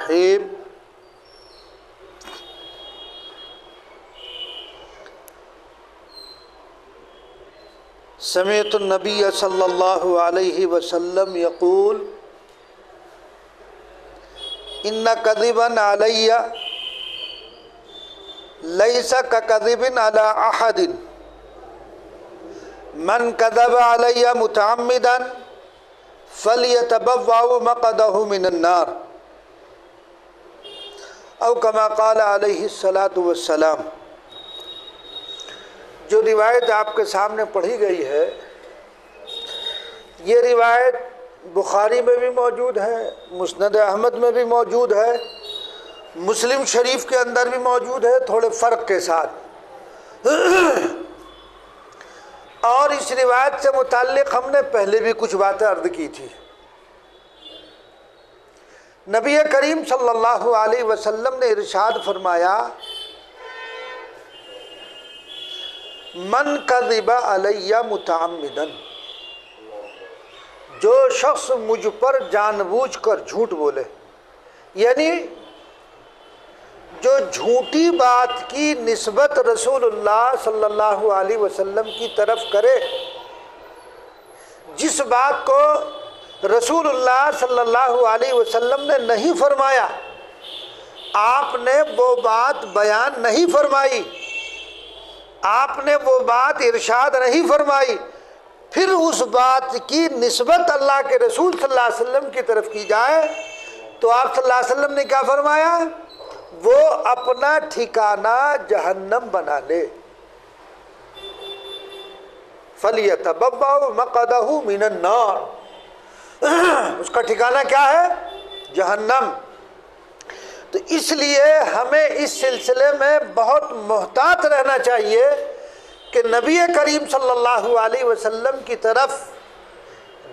الرحیم۔ سمعت النبی صلی اللہ علیہ وسلم یقول ان کذبا علی لیس ککذب علی احد من کذب علی متعمدا فلیتبوأ مقعدہ من النار، او کما قال علیہ الصلاۃ والسلام۔ جو روایت آپ کے سامنے پڑھی گئی ہے، یہ روایت بخاری میں بھی موجود ہے، مسند احمد میں بھی موجود ہے، مسلم شریف کے اندر بھی موجود ہے، تھوڑے فرق کے ساتھ۔ اور اس روایت سے متعلق ہم نے پہلے بھی کچھ باتیں عرض کی تھی۔ نبی کریم صلی اللہ علیہ وسلم نے ارشاد فرمایا، من کذب علی متعمدا، جو شخص مجھ پر جان بوجھ کر جھوٹ بولے، یعنی جو جھوٹی بات کی نسبت رسول اللہ صلی اللہ علیہ وسلم کی طرف کرے، جس بات کو رسول اللہ صلی اللہ علیہ وسلم نے نہیں فرمایا، آپ نے وہ بات بیان نہیں فرمائی، آپ نے وہ بات ارشاد نہیں فرمائی، پھر اس بات کی نسبت اللہ کے رسول صلی اللہ علیہ وسلم کی طرف کی جائے، تو آپ صلی اللہ علیہ وسلم نے کیا فرمایا؟ وہ اپنا ٹھکانہ جہنم بنا لے۔ فَلْيَتَبَوَّأْ مَقْعَدَهُ مِنَ النَّارِ، اس کا ٹھکانہ کیا ہے؟ جہنم۔ تو اس لیے ہمیں اس سلسلے میں بہت محتاط رہنا چاہیے کہ نبی کریم صلی اللہ علیہ وسلم کی طرف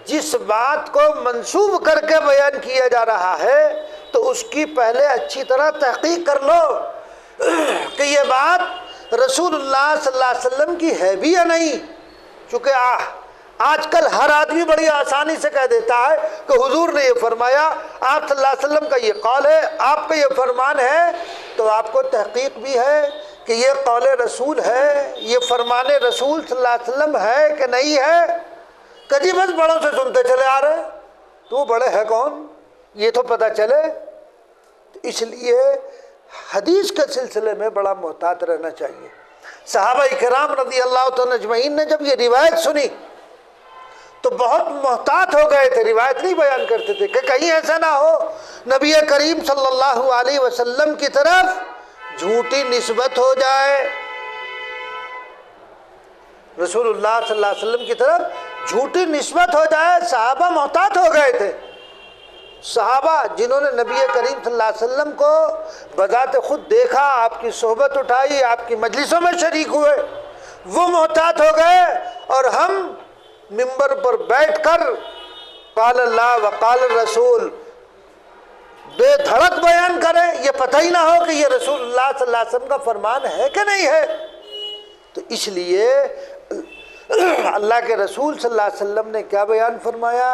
جس بات کو منسوب کر کے بیان کیا جا رہا ہے، تو اس کی پہلے اچھی طرح تحقیق کر لو کہ یہ بات رسول اللہ صلی اللہ علیہ وسلم کی ہے بھی یا نہیں۔ چونکہ آج کل ہر آدمی بڑی آسانی سے کہہ دیتا ہے کہ حضور نے یہ فرمایا، آپ صلی اللہ علیہ وسلم کا یہ قول ہے، آپ کا یہ فرمان ہے، تو آپ کو تحقیق بھی ہے کہ یہ قول رسول ہے، یہ فرمان رسول صلی اللہ علیہ وسلم ہے کہ نہیں ہے۔ کبھی بس بڑوں سے سنتے چلے آ رہے، تو بڑے ہے کون، یہ تو پتہ چلے۔ اس لیے حدیث کے سلسلے میں بڑا محتاط رہنا چاہیے۔ صحابہ کرام رضی اللہ تعالیٰ اجمعین نے جب یہ روایت سنی تو بہت محتاط ہو گئے تھے، روایت نہیں بیان کرتے تھے کہ کہیں ایسا نہ ہو نبی کریم صلی اللہ علیہ وسلم کی طرف جھوٹی نسبت ہو جائے، رسول اللہ صلی اللہ علیہ وسلم کی طرف جھوٹی نسبت ہو جائے۔ صحابہ محتاط ہو گئے تھے۔ صحابہ جنہوں نے نبی کریم صلی اللہ علیہ وسلم کو بذات خود دیکھا، آپ کی صحبت اٹھائی، آپ کی مجلسوں میں شریک ہوئے، وہ محتاط ہو گئے، اور ہم منبر پر بیٹھ کر قال اللہ وقال الرسول بے دھڑک بیان کریں، یہ پتہ ہی نہ ہو کہ یہ رسول اللہ صلی اللہ علیہ وسلم کا فرمان ہے کہ نہیں ہے۔ تو اس لیے اللہ کے رسول صلی اللہ علیہ وسلم نے کیا بیان فرمایا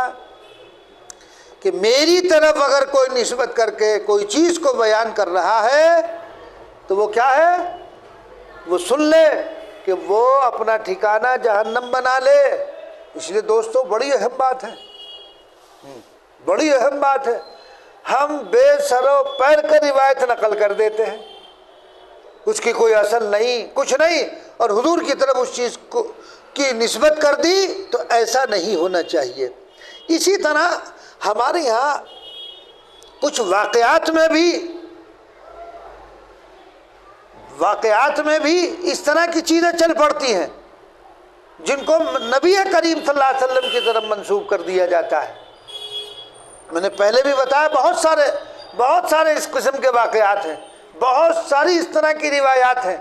کہ میری طرف اگر کوئی نسبت کر کے کوئی چیز کو بیان کر رہا ہے تو وہ کیا ہے؟ وہ سن لے کہ وہ اپنا ٹھکانہ جہنم بنا لے۔ اس لیے دوستو بڑی اہم بات ہے، بڑی اہم بات ہے۔ ہم بے سر و پیر کا روایت نقل کر دیتے ہیں، اس کی کوئی اصل نہیں، کچھ نہیں، اور حضور کی طرف اس چیز کو کی نسبت کر دی، تو ایسا نہیں ہونا چاہیے۔ اسی طرح ہمارے یہاں کچھ واقعات میں بھی اس طرح کی چیزیں چل پڑتی ہیں جن کو نبی کریم صلی اللہ علیہ وسلم کی طرف منسوب کر دیا جاتا ہے۔ میں نے پہلے بھی بتایا بہت سارے اس قسم کے واقعات ہیں، بہت ساری اس طرح کی روایات ہیں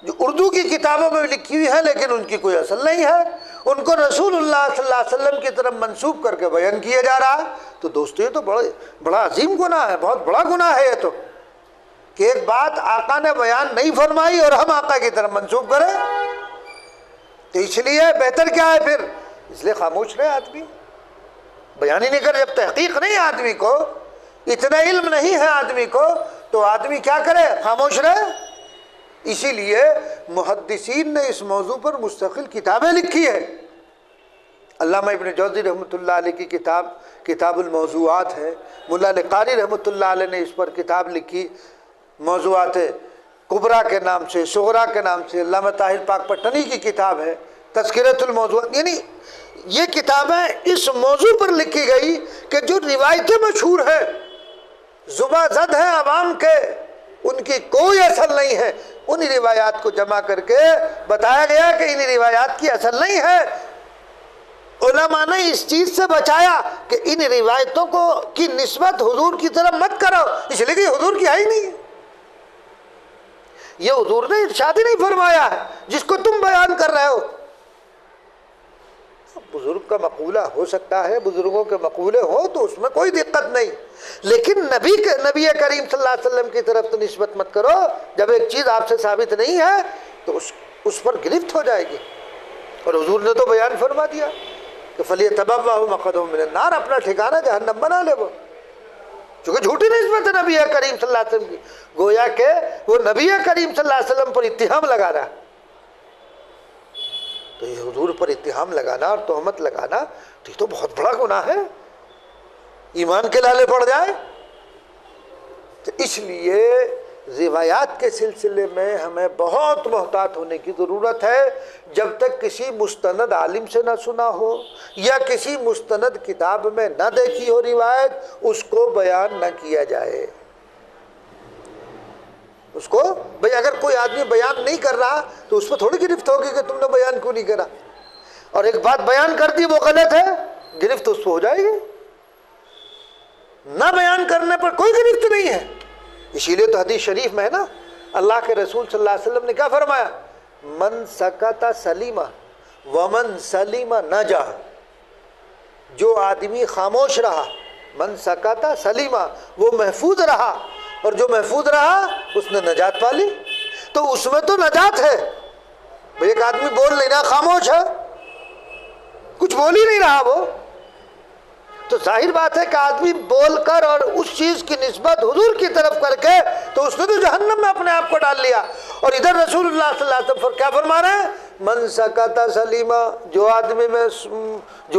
جو اردو کی کتابوں میں لکھی ہوئی ہے، لیکن ان کی کوئی اصل نہیں ہے، ان کو رسول اللہ صلی اللہ علیہ وسلم کی طرف منسوب کر کے بیان کیا جا رہا ہے۔ تو دوستو یہ تو بڑا عظیم گناہ ہے، بہت بڑا گناہ ہے یہ تو، کہ ایک بات آقا نے بیان نہیں فرمائی اور ہم آقا کی طرف منسوب کریں۔ تو اس لیے بہتر کیا ہے پھر؟ اس لیے خاموش رہے آدمی، بیان ہی نہیں کر. جب تحقیق نہیں آدمی کو، اتنا علم نہیں ہے آدمی کو، تو آدمی کیا کرے؟ خاموش رہے. اسی لیے محدثین نے اس موضوع پر مستقل کتابیں لکھی ہے. علامہ ابن جوزی رحمۃ اللہ علیہ کی کتاب الموضوعات ہے. مولا علی قاری رحمۃ اللہ علیہ نے اس پر کتاب لکھی، موضوعات کبریٰ کے نام سے، صغریٰ کے نام سے. علامہ طاہر پاک پٹنی کی کتاب ہے تذکرۃ الموضوعات. یعنی یہ کتابیں اس موضوع پر لکھی گئی کہ جو روایتیں مشہور ہیں، زباں زد ہیں عوام کے، ان کی کوئی اصل نہیں ہے. ان روایات کو جمع کر کے بتایا گیا کہ ان روایات کی اصل نہیں ہے. علماء نے اس چیز سے بچایا کہ ان روایتوں کی نسبت حضور کی طرف مت کرو، اس لیے کہ حضور کی ہے ہی نہیں. یہ حضور نے ارشاد ہی نہیں فرمایا ہے جس کو تم بیان کر رہے ہو. بزرگ کا مقولہ ہو سکتا ہے، بزرگوں کے مقولے ہو تو اس میں کوئی دقت نہیں، لیکن نبی کریم صلی اللہ علیہ وسلم کی طرف تو نسبت مت کرو. جب ایک چیز آپ سے ثابت نہیں ہے تو اس پر گرفت ہو جائے گی. اور حضور نے تو بیان فرما دیا کہ فَلْيَتَبَوَّأْ مَقْعَدَهُ مِنَ النَّارِ، اپنا ٹھکانہ جہنم بنا لے. وہ چونکہ جھوٹی نسبت ہے نبی کریم صلی اللہ علیہ وسلم کی، گویا کہ وہ نبی کریم صلی اللہ علیہ وسلم پر اتہام لگا رہا ہے. تو یہ حضور پر اتہام لگانا اور تہمت لگانا یہ تو بہت بڑا گناہ ہے، ایمان کے لالے پڑ جائے. تو اس لیے روایات کے سلسلے میں ہمیں بہت محتاط ہونے کی ضرورت ہے. جب تک کسی مستند عالم سے نہ سنا ہو یا کسی مستند کتاب میں نہ دیکھی ہو روایت، اس کو بیان نہ کیا جائے. اس کو بھئی اگر کوئی آدمی بیان نہیں کر رہا تو اس پہ تھوڑی گرفت ہوگی کہ تم نے بیان کیوں نہیں کرا. اور ایک بات بیان کر دی وہ غلط ہے، گرفت اس پہ ہو جائے گی. نہ بیان کرنے پر کوئی گرفت نہیں ہے. اسی لیے تو حدیث شریف میں ہے نا، اللہ کے رسول صلی اللہ علیہ وسلم نے کیا فرمایا؟ من سکت سلیمہ ومن سلیم نجا. جو آدمی خاموش رہا، من سکت سلیمہ، وہ محفوظ رہا، اور جو محفوظ رہا اس نے نجات پالی. تو اس میں تو نجات ہے. ایک آدمی بول نہیں رہا، خاموش ہے، کچھ بول ہی نہیں رہا، وہ تو ظاہر بات ہے کہ آدمی بول کر اور اس چیز کی نسبت حضور کی طرف کر کے تو اس نے تو جہنم میں اپنے آپ کو ڈال لیا. اور ادھر رسول اللہ صلی اللہ علیہ وسلم کیا فرما رہے ہیں؟ من سکت سلیمہ، جو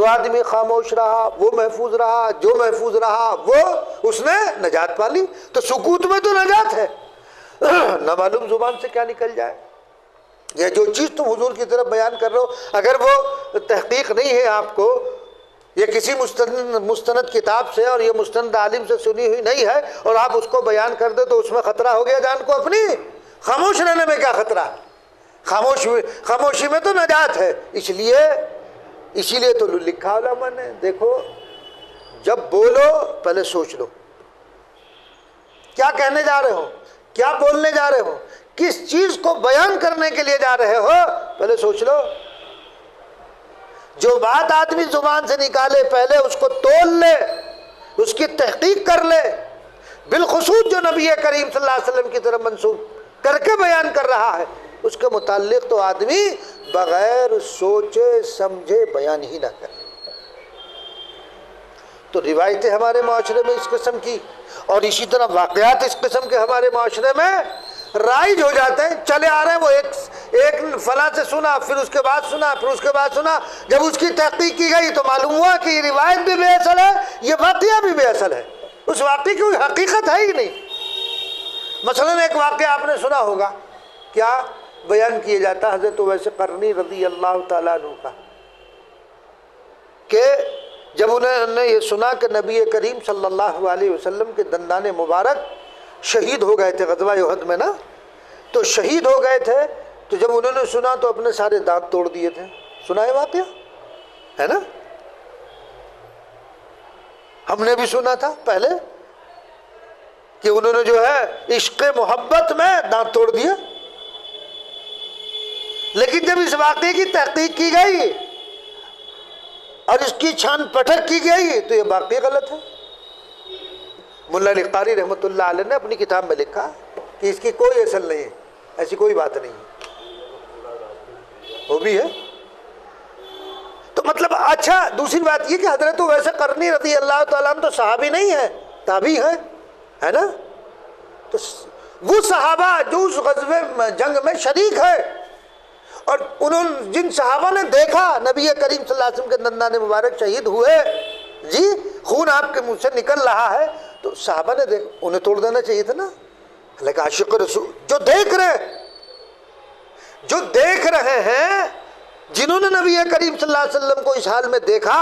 آدمی خاموش رہا وہ محفوظ رہا، جو محفوظ رہا وہ اس نے نجات پالی. تو سکوت میں تو نجات ہے. نہ معلوم زبان سے کیا نکل جائے. یہ جو چیز تم حضور کی طرف بیان کر رہے ہو، اگر وہ تحقیق نہیں ہے آپ کو، یہ کسی مستند کتاب سے اور یہ مستند عالم سے سنی ہوئی نہیں ہے، اور آپ اس کو بیان کر دیں تو اس میں خطرہ ہو گیا جان کو اپنی. خاموش رہنے میں کیا خطرہ؟ خاموشی میں تو نجات ہے. اسی لیے تو لکھا علماء نے، دیکھو جب بولو پہلے سوچ لو کیا کہنے جا رہے ہو، کیا بولنے جا رہے ہو، کس چیز کو بیان کرنے کے لیے جا رہے ہو، پہلے سوچ لو. جو بات آدمی زبان سے نکالے پہلے اس کو تول لے، اس کی تحقیق کر لے. بالخصوص جو نبی کریم صلی اللہ علیہ وسلم کی طرف منسوب کر کے بیان کر رہا ہے، اس کے متعلق تو آدمی بغیر سوچے سمجھے بیان ہی نہ کرے. تو روایتیں ہمارے معاشرے میں اس قسم کی، اور اسی طرح واقعات اس قسم کے ہمارے معاشرے میں رائج ہو جاتے ہیں. چلے آ رہے ہیں، وہ ایک فلاں سے سنا، پھر اس کے بعد سنا، پھر اس کے بعد سنا. جب اس کی تحقیق کی گئی تو معلوم ہوا کہ یہ روایت بھی بے اصل ہے، یہ واقعہ بھی بے اصل ہے. اس واقعے کی کوئی حقیقت ہے ہی نہیں. مثلا ایک واقعہ آپ نے سنا ہوگا، کیا بیان کیا جاتا حضرت اویس قرنی رضی اللہ تعالیٰ عنہ کا، کہ جب انہوں نے یہ سنا کہ نبی کریم صلی اللہ علیہ وسلم کے دندان مبارک شہید ہو گئے تھے غزوہ احد میں نا، تو شہید ہو گئے تھے، تو جب انہوں نے سنا تو اپنے سارے دانت توڑ دیے تھے. سنا ہے واقعہ، ہے نا؟ ہم نے بھی سنا تھا پہلے کہ انہوں نے جو ہے عشق محبت میں دانت توڑ دیا. لیکن جب اس واقعے کی تحقیق کی گئی اور اس کی چھان پٹک کی گئی تو یہ واقعی غلط ہے. مولا علی قاری رحمۃ اللہ علیہ نے اپنی کتاب میں لکھا کہ اس کی کوئی اصل نہیں ہے، ایسی کوئی بات نہیں ہے. وہ بھی ہے. تو تو مطلب اچھا دوسری بات یہ کہ حضرت ویسے قرنی رضی اللہ تعالیٰ عنہ تو صحابی نہیں ہے، تابعی ہے نا؟ تو وہ صحابہ جو اس غزوہ جنگ میں شریک ہے، اور جن صحابہ نے دیکھا نبی کریم صلی اللہ علیہ وسلم کے دندان مبارک شہید ہوئے، جی خون آپ کے منہ سے نکل رہا ہے، تو صحابہ نے انہیں توڑ دینا چاہیے تھا نا. لیکن عاشق رسول جو دیکھ رہے ہیں، جنہوں نے نبی کریم صلی اللہ علیہ وسلم کو اس حال میں دیکھا،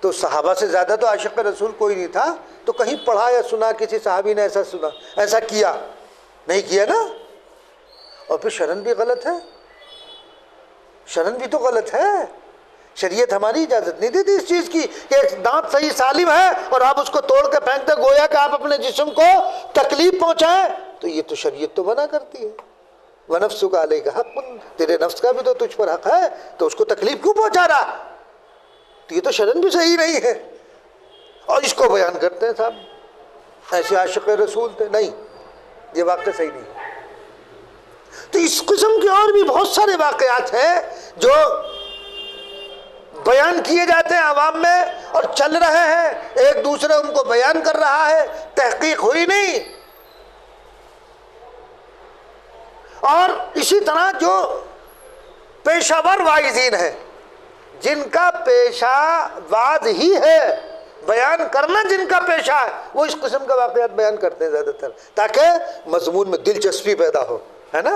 تو صحابہ سے زیادہ تو عاشق رسول کوئی نہیں تھا. تو کہیں پڑھا یا سنا کسی صحابی نے ایسا کیا نہیں کیا نا. اور پھر شرن بھی غلط ہے، شرن بھی تو غلط ہے. شریعت ہماری اجازت نہیں دیتی اس چیز کی کہ ایک دانت صحیح سالم ہے اور آپ اس کو توڑ کے پھینک دیں، گویا کہ آپ اپنے جسم کو تکلیف پہنچائیں. تو یہ تو شریعت تو منع کرتی ہے. وَنَفْسُكَ عَلَيْكَ حَقٌّ، تیرے نفس کا بھی تو تجھ پر حق ہے، تو اس کو تکلیف کیوں پہنچا رہا؟ تو یہ تو شرن بھی صحیح نہیں ہے. اور اس کو بیان کرتے ہیں صاحب ایسے عاشق رسول تھے. نہیں، یہ واقعہ صحیح نہیں. تو اس قسم کے اور بھی بہت سارے واقعات ہیں جو بیان کیے جاتے ہیں عوام میں اور چل رہے ہیں، ایک دوسرے ان کو بیان کر رہا ہے، تحقیق ہوئی نہیں. اور اسی طرح جو پیشہ ور واعظین ہیں، جن کا پیشہ واعظ ہی ہے، بیان کرنا جن کا پیشہ ہے، وہ اس قسم کا واقعات بیان کرتے ہیں زیادہ تر، تاکہ مضمون میں دلچسپی پیدا ہو، ہے نا.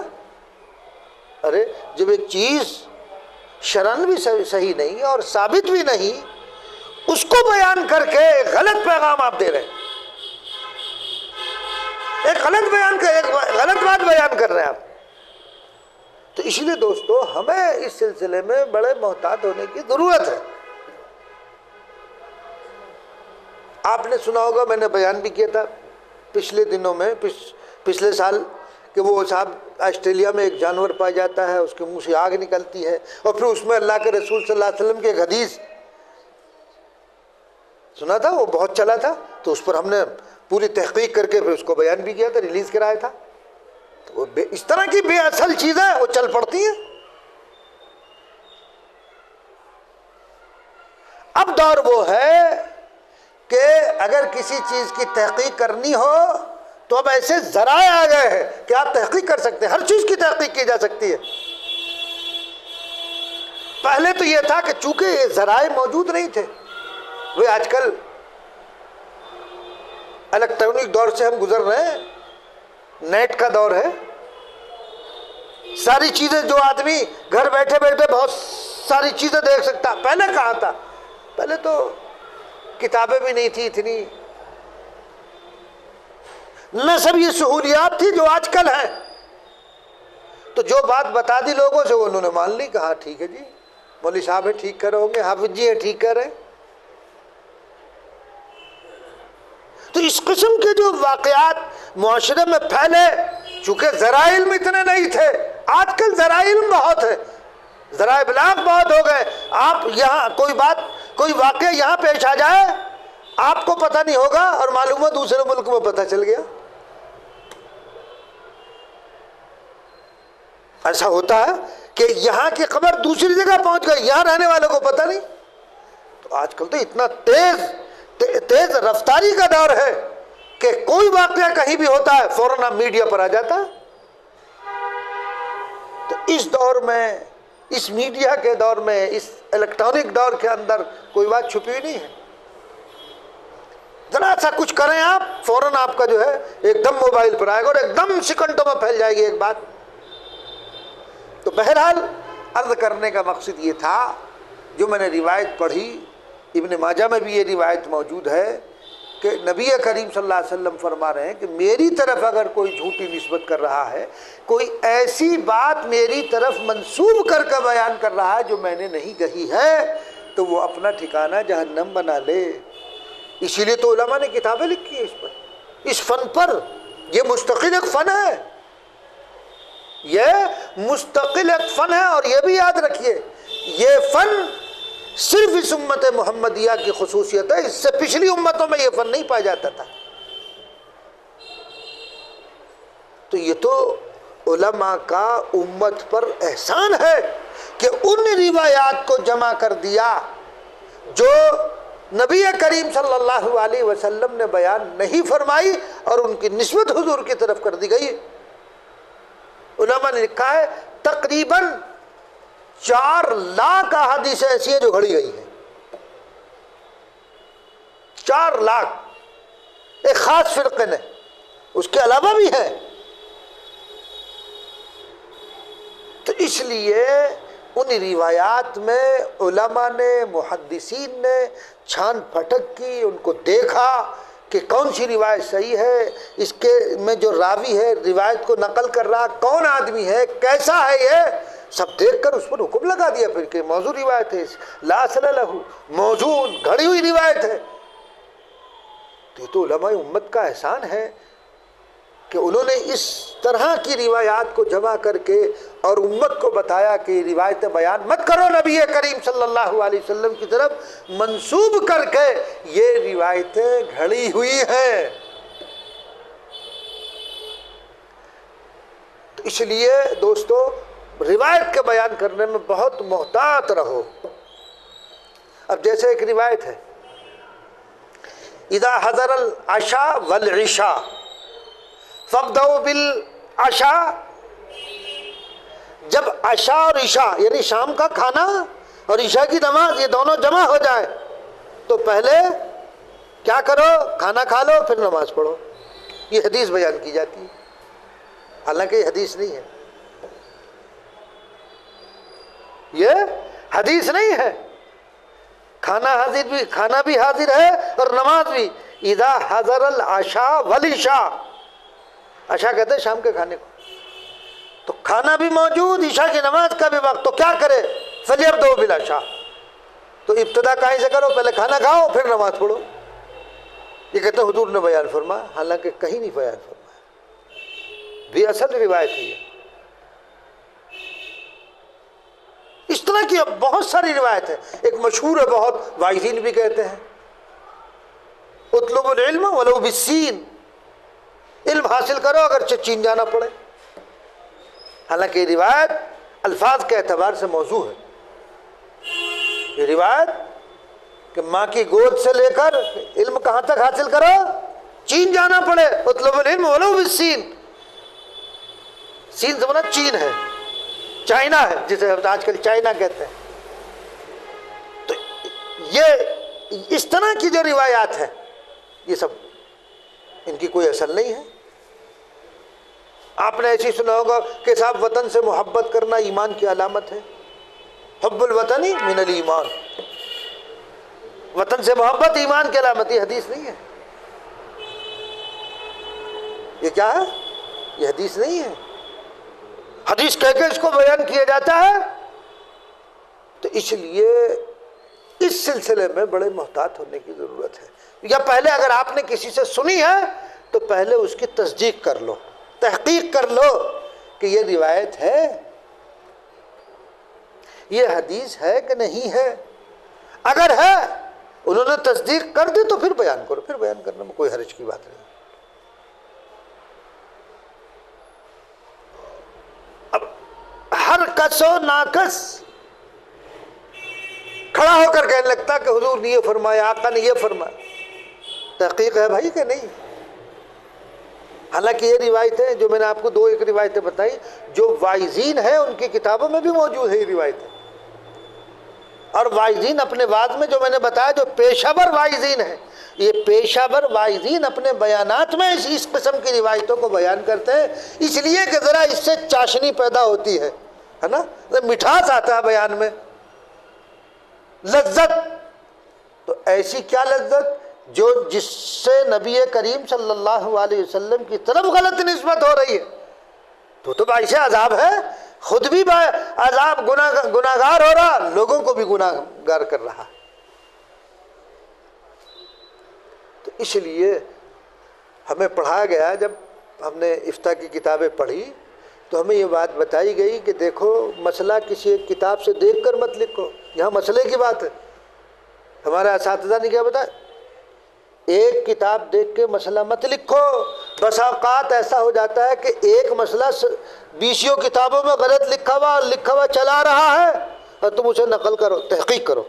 ارے جب ایک چیز شرعاً بھی صحیح نہیں اور ثابت بھی نہیں، اس کو بیان کر کے ایک غلط پیغام آپ دے رہے ہیں، ایک غلط بات بیان کر رہے ہیں آپ. تو اسی لیے دوستو ہمیں اس سلسلے میں بڑے محتاط ہونے کی ضرورت ہے. آپ نے سنا ہوگا، میں نے بیان بھی کیا تھا پچھلے دنوں میں، پچھلے سال، کہ وہ صاحب آسٹریلیا میں ایک جانور پایا جاتا ہے، اس کے منہ سے آگ نکلتی ہے، اور پھر اس میں اللہ کے رسول صلی اللہ علیہ وسلم کی ایک حدیث سنا تھا، وہ بہت چلا تھا. تو اس پر ہم نے پوری تحقیق کر کے پھر اس کو بیان بھی کیا تھا، ریلیز کرایا تھا. تو اس طرح کی بے اصل چیزیں وہ چل پڑتی ہیں. اب دور وہ ہے کہ اگر کسی چیز کی تحقیق کرنی ہو تو اب ایسے ذرائع آ گئے ہیں کہ آپ تحقیق کر سکتے ہیں، ہر چیز کی تحقیق کی جا سکتی ہے. پہلے تو یہ تھا کہ چونکہ یہ ذرائع موجود نہیں تھے، وہ آج کل الیکٹرانک دور سے ہم گزر رہے ہیں، نیٹ کا دور ہے. ساری چیزیں جو آدمی گھر بیٹھے بیٹھے بہت ساری چیزیں دیکھ سکتا. پہلے کہاں تھا؟ پہلے تو کتابیں بھی نہیں تھی اتنی، نہ سب یہ سہولیات تھی جو آج کل ہیں. تو جو بات بتا دی لوگوں سے وہ انہوں نے مان لی، کہا ٹھیک ہے جی، مولوی صاحب ہیں ٹھیک کر رہے ہوں گے، حافظ جی ہیں ٹھیک کر رہے ہیں. تو اس قسم کے جو واقعات معاشرے میں پھیلے، چونکہ ذرائع علم اتنے نہیں تھے، آج کل ذرائع علم بہت ہے، ذرائع ابلاغ بہت ہو گئے. آپ یہاں کوئی واقعہ یہاں پیش آ جائے، آپ کو پتہ نہیں ہوگا اور معلوم ہے دوسرے ملک میں پتہ چل گیا. ایسا ہوتا ہے کہ یہاں کی خبر دوسری جگہ پہنچ گئی، یہاں رہنے والوں کو پتہ نہیں. تو آج کل تو اتنا تیز رفتاری کا دور ہے کہ کوئی واقعہ کہیں بھی ہوتا ہے فوراً اب میڈیا پر آ جاتا ہے. تو اس دور میں، اس میڈیا کے دور میں، اس الیکٹرانک دور کے اندر کوئی بات چھپی ہوئی نہیں ہے. ذرا سا کچھ کریں آپ، فوراً آپ کا جو ہے ایک دم موبائل پر آئے گا اور ایک دم سیکنڈوں میں پھیل جائے گی ایک بات. تو بہرحال عرض کرنے کا مقصد یہ تھا، جو میں نے روایت پڑھی، ابن ماجہ میں بھی یہ روایت موجود ہے کہ نبی کریم صلی اللہ علیہ وسلم فرما رہے ہیں کہ میری طرف اگر کوئی جھوٹی نسبت کر رہا ہے، کوئی ایسی بات میری طرف منسوب کر کے بیان کر رہا ہے جو میں نے نہیں کہی ہے، تو وہ اپنا ٹھکانہ جہنم بنا لے. اسی لیے تو علماء نے کتابیں لکھی ہیں اس پر، اس فن پر. یہ مستقل ایک فن ہے، یہ مستقل ایک فن ہے. اور یہ بھی یاد رکھیے، یہ فن صرف اس امت محمدیہ کی خصوصیت ہے، اس سے پچھلی امتوں میں یہ فن نہیں پایا جاتا تھا. تو یہ تو علماء کا امت پر احسان ہے کہ ان روایات کو جمع کر دیا جو نبی کریم صلی اللہ علیہ وسلم نے بیان نہیں فرمائی اور ان کی نسبت حضور کی طرف کر دی گئی۔ علماء نے لکھا ہے تقریباً 4 لاکھ احادیث ایسی ہیں جو گھڑی گئی ہیں، 4 لاکھ ایک خاص فرقے نے، اس کے علاوہ بھی ہے۔ تو اس لیے ان روایات میں علماء نے، محدثین نے چھان پھٹک کی، ان کو دیکھا کہ کون سی روایت صحیح ہے، اس کے میں جو راوی ہے روایت کو نقل کر رہا کون آدمی ہے، کیسا ہے، یہ سب دیکھ کر اس پر حکم لگا دیا پھر کہ موضوع روایت ہے، لا اصل لہ، موجود گھڑی ہوئی روایت ہے۔ تو یہ تو علماء امت کا احسان ہے کہ انہوں نے اس طرح کی روایات کو جمع کر کے اور امت کو بتایا کہ یہ روایتیں بیان مت کرو، نبی کریم صلی اللہ علیہ وسلم کی طرف منسوب کر کے یہ روایتیں گھڑی ہوئی ہیں۔ تو اس لیے دوستو روایت کے بیان کرنے میں بہت محتاط رہو۔ اب جیسے ایک روایت ہے اذا حضر العشاء والعشاء فابدؤوا بالعشاء، جب عشاء اور عشاء یعنی شام کا کھانا اور عشاء کی نماز یہ دونوں جمع ہو جائے تو پہلے کیا کرو، کھانا کھا لو پھر نماز پڑھو۔ یہ حدیث بیان کی جاتی ہے، حالانکہ یہ حدیث نہیں ہے، یہ حدیث نہیں ہے۔ کھانا بھی حاضر ہے اور نماز بھی۔ اذا حضر العشاء والعشاء، عشاء کہتے ہیں شام کے کھانے کو، تو کھانا بھی موجود، عشاء کی نماز کا بھی وقت، تو کیا کرے، فلیبدؤوا بالعشاء، تو ابتدا کہیں سے کرو، پہلے کھانا کھاؤ پھر نماز پڑھو۔ یہ کہتے ہیں حضور نے بیان فرمایا، حالانکہ کہیں نہیں بیان فرمایا، بھی اصل روایت ہی ہے۔ اس طرح کی بہت ساری روایت ہے، ایک مشہور ہے بہت، واعظین بھی کہتے ہیں اطلب العلم ولو بالسین، علم حاصل کرو اگرچہ چین جانا پڑے۔ حالانکہ یہ روایت الفاظ کے اعتبار سے موضوع ہے، یہ روایت کہ ماں کی گود سے لے کر علم کہاں تک حاصل کرو، چین جانا پڑے، اطلب العلم ولو بالسین، سین سے بنا چین ہے، چائنا ہے، جسے آج کل چائنا کہتے ہیں۔ تو یہ اس طرح کی جو روایات ہیں یہ سب ان کی کوئی اصل نہیں ہے۔ آپ نے ایسی سنا ہوگا کہ صاحب وطن سے محبت کرنا ایمان کی علامت ہے، حب الوطن من الایمان، وطن سے محبت ایمان کی علامت، یہ حدیث نہیں ہے۔ یہ کیا ہے؟ یہ حدیث نہیں ہے، حدیث کہہ کے اس کو بیان کیا جاتا ہے۔ تو اس لیے اس سلسلے میں بڑے محتاط ہونے کی ضرورت ہے۔ یا پہلے اگر آپ نے کسی سے سنی ہے تو پہلے اس کی تصدیق کر لو، تحقیق کر لو کہ یہ روایت ہے، یہ حدیث ہے کہ نہیں ہے۔ اگر ہے، انہوں نے تصدیق کر دی تو پھر بیان کرو، پھر بیان کرنے میں کوئی حرج کی بات نہیں۔ اب ہر کس و ناکس کھڑا ہو کر کہنے لگتا کہ حضور نے یہ فرمایا، آقا نے یہ فرمایا، تحقیق ہے بھائی کہ نہیں؟ حالانکہ یہ روایتیں جو میں نے آپ کو 2 روایتیں بتائی جو واعظین ہیں ان کی کتابوں میں بھی موجود ہے یہ روایتیں، اور واعظین اپنے بعد میں جو میں نے بتایا جو پیشہ ور واعظین ہیں، یہ پیشہ ور واعظین اپنے بیانات میں اس قسم کی روایتوں کو بیان کرتے ہیں، اس لیے کہ ذرا اس سے چاشنی پیدا ہوتی ہے نا، مٹھاس آتا ہے بیان میں، لذت۔ تو ایسی کیا لذت جو جس سے نبی کریم صلی اللہ علیہ وسلم کی طرف غلط نسبت ہو رہی ہے، تو باعث عذاب ہے، خود بھی عذاب گناہگار ہو رہا، لوگوں کو بھی گناہگار کر رہا۔ تو اس لیے ہمیں پڑھایا گیا، جب ہم نے افتاء کی کتابیں پڑھی تو ہمیں یہ بات بتائی گئی کہ دیکھو مسئلہ کسی ایک کتاب سے دیکھ کر مت لکھو، یہاں مسئلے کی بات ہے۔ ہمارے اساتذہ نے کیا بتایا، ایک کتاب دیکھ کے مسئلہ مت لکھو. بس اوقات ایسا ہو جاتا ہے کہ ایک مسئلہ 20 کتابوں میں غلط لکھا ہوا چلا رہا ہے اور تم اسے نقل کرو، تحقیق کرو.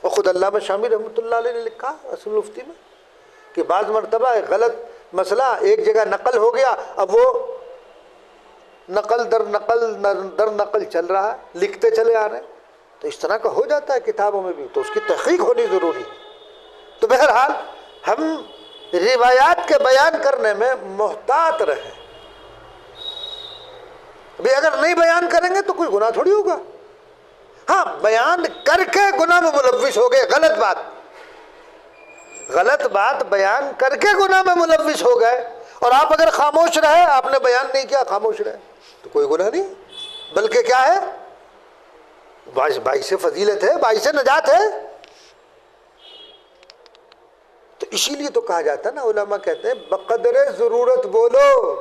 اور خود علامہ شامی رحمۃ اللہ علیہ نے لکھا اصل مفتی میں کہ بعض مرتبہ ایک غلط مسئلہ ایک جگہ نقل ہو گیا، اب وہ نقل در نقل چل رہا ہے، لکھتے چلے آ رہے ہیں. تو اس طرح کا ہو جاتا ہے کتابوں میں بھی، تو اس کی تحقیق ہونی ضروری ہے. تو بہرحال ہم روایات کے بیان کرنے میں محتاط رہیں. ابھی اگر نہیں بیان کریں گے تو کوئی گناہ تھوڑی ہوگا. ہاں، بیان کر کے گناہ میں ملوث ہو گئے، غلط بات بیان کر کے گناہ میں ملوث ہو گئے، اور آپ اگر خاموش رہے، آپ نے بیان نہیں کیا، خاموش رہے، تو کوئی گناہ نہیں، بلکہ کیا ہے، باعث فضیلت ہے، باعث نجات ہے. تو اسی لیے تو کہا جاتا ہے نا، علماء کہتے ہیں بقدر ضرورت بولو،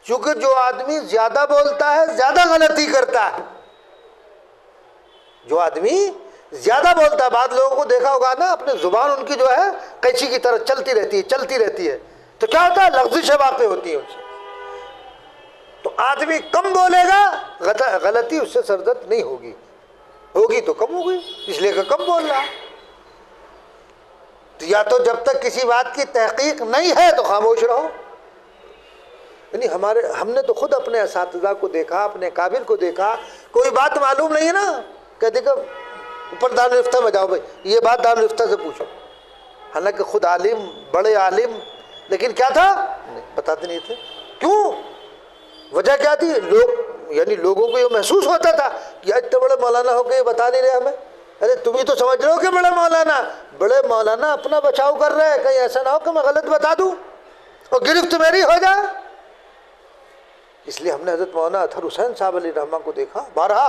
چونکہ جو آدمی زیادہ بولتا ہے زیادہ غلطی کرتا ہے. جو آدمی زیادہ بولتا ہے، بعض لوگوں کو دیکھا ہوگا نا، اپنے زبان ان کی جو ہے قینچی کی طرح چلتی رہتی ہے، تو کیا ہوتا ہے، لغزشیں واقع ہوتی ہیں ان سے. تو آدمی کم بولے گا، غلطی اس سے سرزد نہیں ہوگی تو کم ہوگی، اس لیے کہ کم بول رہا. تو یا تو جب تک کسی بات کی تحقیق نہیں ہے تو خاموش رہو. یعنی ہم نے تو خود اپنے اساتذہ کو دیکھا، اپنے کابر کو دیکھا، کوئی بات معلوم نہیں ہے نا، کہتے کہ اوپر دارالفتہ میں جاؤ بھائی، یہ بات دارالفتہ سے پوچھو. حالانکہ خود عالم، بڑے عالم، لیکن کیا تھا، بتاتے نہیں تھے. کیوں؟ وجہ کیا تھی؟ لوگوں کو یہ محسوس ہوتا تھا کہ اتنے بڑے مولانا ہو کے یہ بتا نہیں رہے ہمیں. ارے تم ہی تو سمجھ رہے ہو کہ بڑے مولانا اپنا بچاؤ کر رہے ہیں، کہیں ایسا نہ ہو کہ میں غلط بتا دوں اور گرفت میری ہو جائے. اس لیے ہم نے حضرت مولانا اطہر حسین صاحب علیہ رحمہ کو دیکھا، بارہا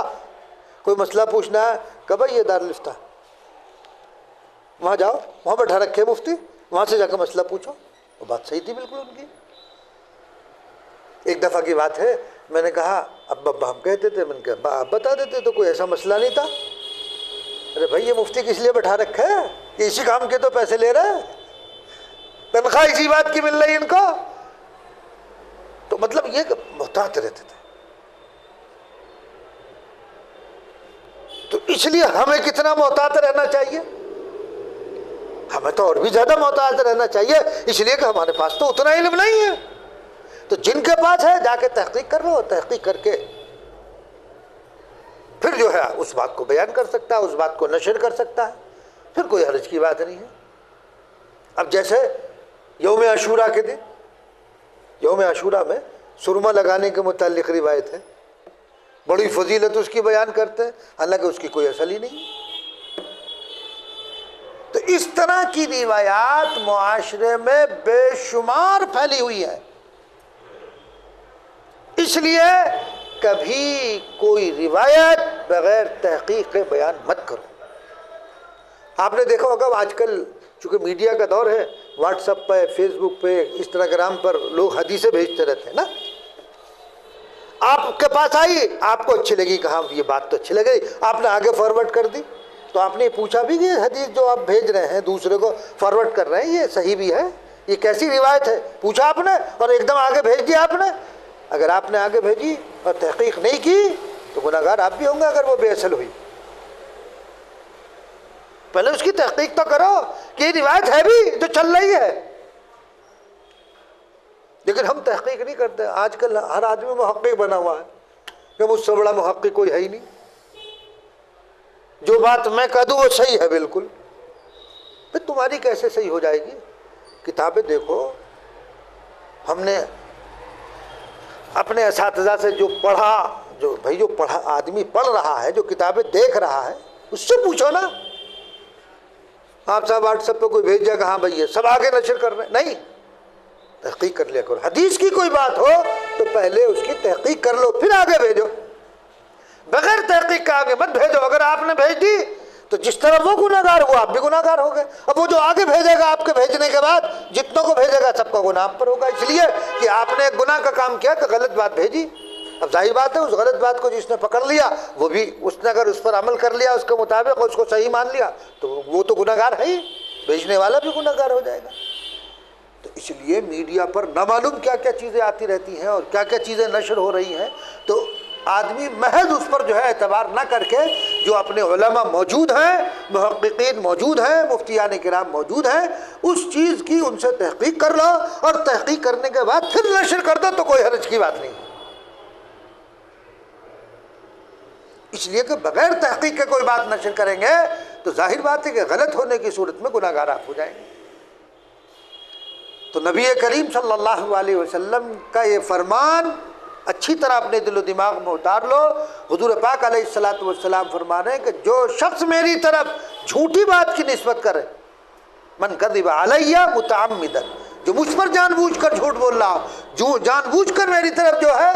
کوئی مسئلہ پوچھنا ہے کہ بھائی یہ دارالفتہ، وہاں جاؤ، وہاں بیٹھا رکھے مفتی، وہاں سے جا کے مسئلہ پوچھو. وہ بات صحیح تھی بالکل ان کی. ایک دفعہ کی بات ہے، میں نے کہا ابا ہم کہتے تھے، میں نے کہا آپ بتا دیتے تو کوئی ایسا مسئلہ نہیں تھا. ارے بھائی یہ مفتی کس لیے بیٹھا رکھا ہے کہ اسی کام کے تو پیسے لے رہے ہیں، تنخواہ اسی بات کی مل رہی ان کو. تو مطلب یہ کہ محتاط رہتے تھے. تو اس لیے ہمیں کتنا محتاط رہنا چاہیے، ہمیں تو اور بھی زیادہ محتاط رہنا چاہیے، اس لیے کہ ہمارے پاس تو اتنا علم نہیں ہے. تو جن کے پاس ہے جا کے تحقیق کر لو، تحقیق کر کے پھر جو ہے اس بات کو بیان کر سکتا ہے، اس بات کو نشر کر سکتا ہے، پھر کوئی حرج کی بات نہیں ہے. اب جیسے یوم عاشورہ کے دن، یوم عاشورہ میں سرما لگانے کے متعلق روایت ہے، بڑی فضیلت اس کی بیان کرتے ہیں، حالانکہ اس کی کوئی اصل ہی نہیں. تو اس طرح کی روایات معاشرے میں بے شمار پھیلی ہوئی ہے. اس لیے کبھی کوئی روایت بغیر تحقیق کے بیان مت کرو. آپ نے دیکھا ہوگا آج کل چونکہ میڈیا کا دور ہے، واٹس ایپ پہ، فیس بک پہ، انسٹاگرام پر لوگ حدیثیں بھیجتے رہتے ہیں نا. آپ کے پاس آئی، آپ کو اچھی لگی، کہا یہ بات تو اچھی لگ رہی، آپ نے آگے فارورڈ کر دی. تو آپ نے پوچھا بھی کہ حدیث جو آپ بھیج رہے ہیں، دوسرے کو فارورڈ کر رہے ہیں، یہ صحیح بھی ہے، یہ کیسی روایت ہے؟ پوچھا آپ نے اور ایک دم آگے بھیج دیا آپ نے. اگر آپ نے آگے بھیجی اور تحقیق نہیں کی تو گناہ گار آپ بھی ہوں گے اگر وہ بے اصل ہوئی. پہلے اس کی تحقیق تو کرو کہ یہ روایت ہے بھی جو چل رہی ہے. لیکن ہم تحقیق نہیں کرتے. آج کل ہر آدمی محقق بنا ہوا ہے کہ مجھ سے بڑا محقق کوئی ہے ہی نہیں، جو بات میں کہہ دوں وہ صحیح ہے بالکل. پھر تمہاری کیسے صحیح ہو جائے گی؟ کتابیں دیکھو. ہم نے اپنے اساتذہ سے جو پڑھا آدمی پڑھ رہا ہے، جو کتابیں دیکھ رہا ہے، اس سے پوچھو نا. آپ صاحب واٹس ایپ پہ کوئی بھیج جائے گا، ہاں بھائی سب آگے نشر کر رہے ہیں، نہیں، تحقیق کر لیا کرو. حدیث کی کوئی بات ہو تو پہلے اس کی تحقیق کر لو پھر آگے بھیجو. بغیر تحقیق کا آگے مت بھیجو. اگر آپ نے بھیج دی تو جس طرح وہ گناہ گار ہوا آپ بھی گناہ گار ہو گئے. اب وہ جو آگے بھیجے گا آپ کے بھیجنے کے بعد، جتنوں کو بھیجے گا سب کا گناہ آپ پر ہوگا. اس لیے کہ آپ نے ایک گناہ کا کام کیا کہ غلط بات بھیجی. اب ظاہر بات ہے اس غلط بات کو جس نے پکڑ لیا وہ بھی اس نے اگر اس پر عمل کر لیا اس کے مطابق اور اس کو صحیح مان لیا تو وہ تو گناہ گار ہے ہی، بیچنے والا بھی گناہ گار ہو جائے گا۔ تو اس لیے میڈیا پر نامعلوم کیا کیا چیزیں آتی رہتی ہیں اور کیا کیا چیزیں نشر ہو رہی ہیں، تو آدمی محض اس پر جو ہے اعتبار نہ کر کے جو اپنے علماء موجود ہیں، محققین موجود ہیں، مفتیان کرام موجود ہیں، اس چیز کی ان سے تحقیق کر لو اور تحقیق کرنے کے بعد پھر نشر کر دو تو کوئی حرج کی بات نہیں۔ اس لیے کہ بغیر تحقیق کے کوئی بات نشر کریں گے تو ظاہر بات ہے کہ غلط ہونے کی صورت میں گناہ گار آپ ہو جائیں گے۔ تو نبی کریم صلی اللہ علیہ وسلم کا یہ فرمان اچھی طرح اپنے دل و دماغ میں اتار لو۔ حضور پاک علیہ الصلوۃ والسلام فرما رہے ہیں کہ جو شخص میری طرف جھوٹی بات کی نسبت کرے، من کذب علیہ متعمدا، جو مجھ پر جان بوجھ کر جھوٹ بول رہا، جو جان بوجھ کر میری طرف جو ہے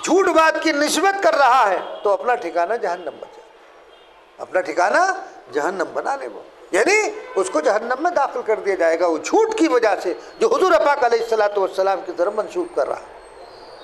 جھوٹ بات کی نسبت کر رہا ہے، تو اپنا ٹھکانہ جہنم بچا، اپنا ٹھکانہ جہنم بنا لے، وہ یعنی اس کو جہنم میں داخل کر دیا جائے گا وہ جھوٹ کی وجہ سے جو حضور پاک علیہ الصلوۃ والسلام کی طرف منسوب کر رہا ہے۔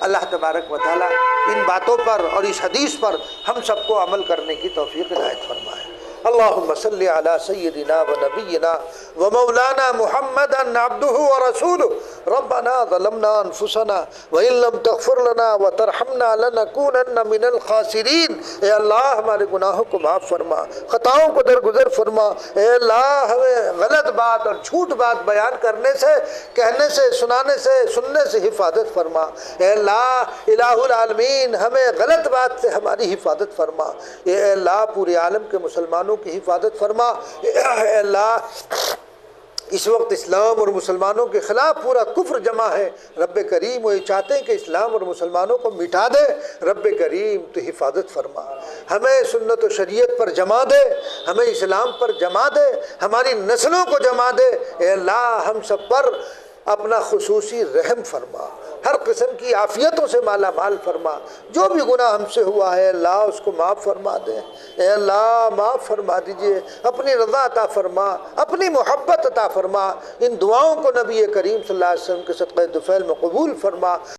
اللہ تبارک و تعالیٰ ان باتوں پر اور اس حدیث پر ہم سب کو عمل کرنے کی توفیق عنایت فرمائے۔ اللہم صلی علی سیدنا و نبینا و مولانا محمد عبدہ و رسولہ ربنا ظلمنا انفسنا وان لم تغفر لنا وترحمنا لنکونن من الخاسرین۔ اے اللہ ہمارے گناہوں کو معاف فرما، خطاؤں کو درگزر فرما۔ اے اللہ ہمیں غلط بات اور جھوٹ بات بیان کرنے سے، کہنے سے، سنانے سے، سننے سے حفاظت فرما۔ اے اللہ الہ العالمین ہمیں غلط بات سے ہماری حفاظت فرما۔ اے اللہ پورے عالم کے مسلمانوں کی حفاظت فرما۔ اے اللہ اس وقت اسلام اور مسلمانوں کے خلاف پورا کفر جمع ہے، رب کریم وہ یہ چاہتے ہیں کہ اسلام اور مسلمانوں کو مٹا دے، رب کریم تو حفاظت فرما، ہمیں سنت و شریعت پر جما دے، ہمیں اسلام پر جما دے، ہماری نسلوں کو جما دے۔ اے اللہ ہم سب پر اپنا خصوصی رحم فرما، ہر قسم کی عافیتوں سے مالا مال فرما۔ جو بھی گناہ ہم سے ہوا ہے اللہ اس کو معاف فرما دے۔ اے اللہ معاف فرما دیجئے، اپنی رضا عطا فرما، اپنی محبت عطا فرما۔ ان دعاؤں کو نبی کریم صلی اللہ علیہ وسلم کے صدقہ دفعل میں قبول فرما۔